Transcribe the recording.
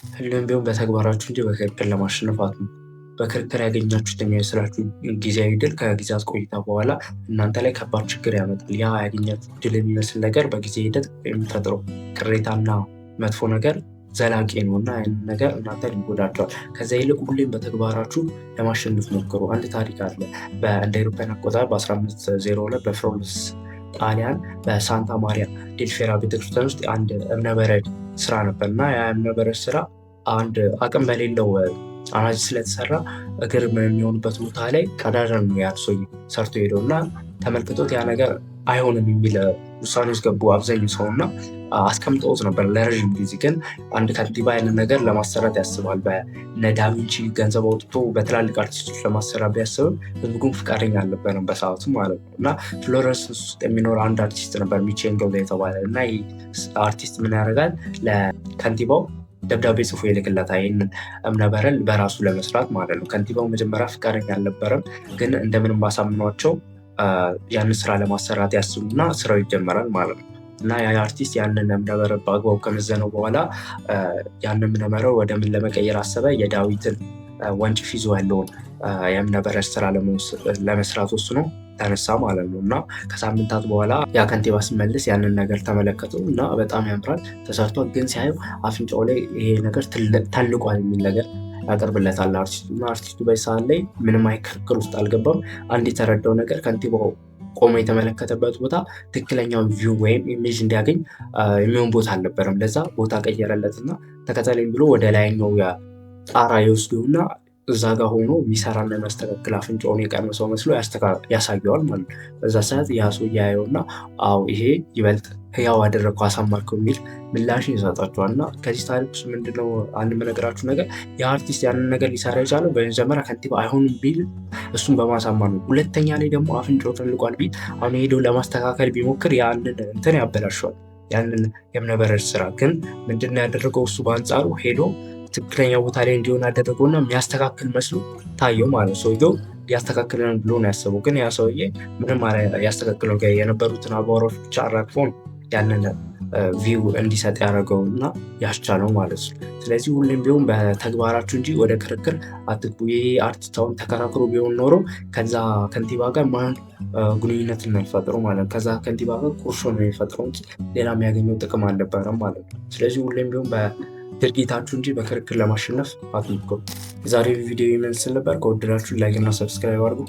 ሁሌም ቢሆን በተግባራችሁ እንጂ በክርክር ለማሸነፍ አትሞክሩ። በክርክር ያገኛችሁት የሚመስላችሁ ጊዜያዊ ድል ከጊዜያት ቆይታ በኋላ እናንተ ላይ ከባድ ችግር ያመጣል። ያ ያገኛችሁት ድል የሚመስል ነገር በጊዜ ሂደት የሚፈጥረው ቅሬታና መጥፎ ነገር ዘላቂ ነው እና ያንን ነገር እናንተን ይጎዳቸዋል። ከዛ ይልቅ ሁሌም በተግባራችሁ ለማሸነፍ ሞክሩ። አንድ ታሪክ አለ። እንደ አውሮፓውያን አቆጣጠር በ1502 በፍሎረንስ ጣሊያን በሳንታ ማሪያ ዴል ፌራ ቤተክርስቲያን ውስጥ አንድ እብነበረድ ስራ ነበር እና ያ እብነበረድ ስራ አንድ አቅም በሌለው አናጺ ስለተሰራ እግር የሚሆንበት ቦታ ላይ ቀዳዳ ነው ያ ሰውዬ ሰርቶ ሄደው እና ተመልክቶት ያ ነገር አይሆንም የሚል ውሳኔ ውስጥ ገቡ አብዛኛው ሰው እና አስቀምጠውት ነበር ለረዥም ጊዜ። ግን አንድ ከንቲባ ያንን ነገር ለማሰራት ያስባል። በነ ዳቪንቺ ገንዘብ አውጥቶ በትላልቅ አርቲስቶች ለማሰራት ቢያስብም ህዝቡ ግን ፈቃደኛ አልነበረም በሰዓቱ ማለት ነው። እና ፍሎረንስ ውስጥ የሚኖር አንድ አርቲስት ነበር ሚቼንጌሎ የተባለ እና ይህ አርቲስት ምን ያደርጋል ለከንቲባው ደብዳቤ ጽፎ ይልክለታል ይህንን እብነበረድ በራሱ ለመስራት ማለት ነው። ከንቲባው መጀመሪያ ፈቃደኛ አልነበረም፣ ግን እንደምንም ባሳምኗቸው ያንን ስራ ለማሰራት ያስቡና ስራው ይጀመራል ማለት ነው። እና ያ አርቲስት ያንን እብነበረድ በአግባቡ ከመዘነው በኋላ ያንን እብነበረድ ወደ ምን ለመቀየር አሰበ? የዳዊትን ወንጭፍ ይዞ ያለውን የእብነበረድ ስራ ለመስራት ወስኖ ተነሳ ማለት ነው። እና ከሳምንታት በኋላ ያ ከንቲባ ሲመልስ ያንን ነገር ተመለከቱ እና በጣም ያምራል ተሰርቷል፣ ግን ሲያዩ አፍንጫው ላይ ይሄ ነገር ተልቋል የሚል ነገር ያቀርብለታል አርቲስቱ። እና አርቲስቱ በሰዓት ላይ ምንም ክርክር ውስጥ አልገባም። አንድ የተረዳው ነገር ከንቲባው ቆሞ የተመለከተበት ቦታ ትክክለኛውን ቪው ወይም ኢሜጅ እንዲያገኝ የሚሆን ቦታ አልነበረም። ለዛ ቦታ ቀየረለትና ተከተለኝ ብሎ ወደ ላይኛው ጣራ ይወስዱና እዛ ጋር ሆኖ የሚሰራና የሚያስተካክል አፍንጫውን የቀመሰው መስሎ ያሳየዋል ማለት ነው። በዛ ሰዓት ያ ሰው ያየውና አዎ ይሄ ይበልጥ ህያው አደረግከው አሳማርከው የሚል ምላሽን ይሰጣቸዋል። እና ከዚህ ታሪክ ውስጥ ምንድነው አንድ የምነግራችሁ ነገር የአርቲስት ያንን ነገር ሊሰራ የቻለው በመጀመሪያ ከንቲባ አይሆንም ቢል እሱን በማሳመን ነው። ሁለተኛ ላይ ደግሞ አፍንጫው ተልቋል ቢል አሁን ሄዶ ለማስተካከል ቢሞክር ያንን እንትን ያበላሸዋል ያንን የእብነበረድ ስራ። ግን ምንድነው ያደረገው እሱ በአንጻሩ ሄዶ ትክክለኛ ቦታ ላይ እንዲሆን አደረገውና የሚያስተካክል መስሎ ታየው ማለት ሰውየው ያስተካክለን ብሎ ነው ያሰበው። ግን ያ ሰውዬ ምንም ያስተካክለው የነበሩትን አቧራዎች ብቻ አራግፎ ነው ያንን ቪው እንዲሰጥ ያደረገው እና ያስቻለው ማለት ነው። ስለዚህ ሁሌም ቢሆን በተግባራችሁ እንጂ ወደ ክርክር አትግቡ። ይሄ አርቲስት አሁን ተከራክሮ ቢሆን ኖሮ ከዛ ከንቲባ ጋር ማን ግንኙነት ነው የሚፈጥረው ማለት ነው። ከዛ ከንቲባ ጋር ቁርሾ ነው የሚፈጥረው እንጂ ሌላ የሚያገኘው ጥቅም አልነበረም ማለት ነው። ስለዚህ ሁሌም ቢሆን ድርጊታችሁ እንጂ በክርክር ለማሸነፍ አትሞክሩ። የዛሬው ቪዲዮ ይመስል ነበር። ከወደዳችሁ ላይክ እና ሰብስክራይብ አድርጉ።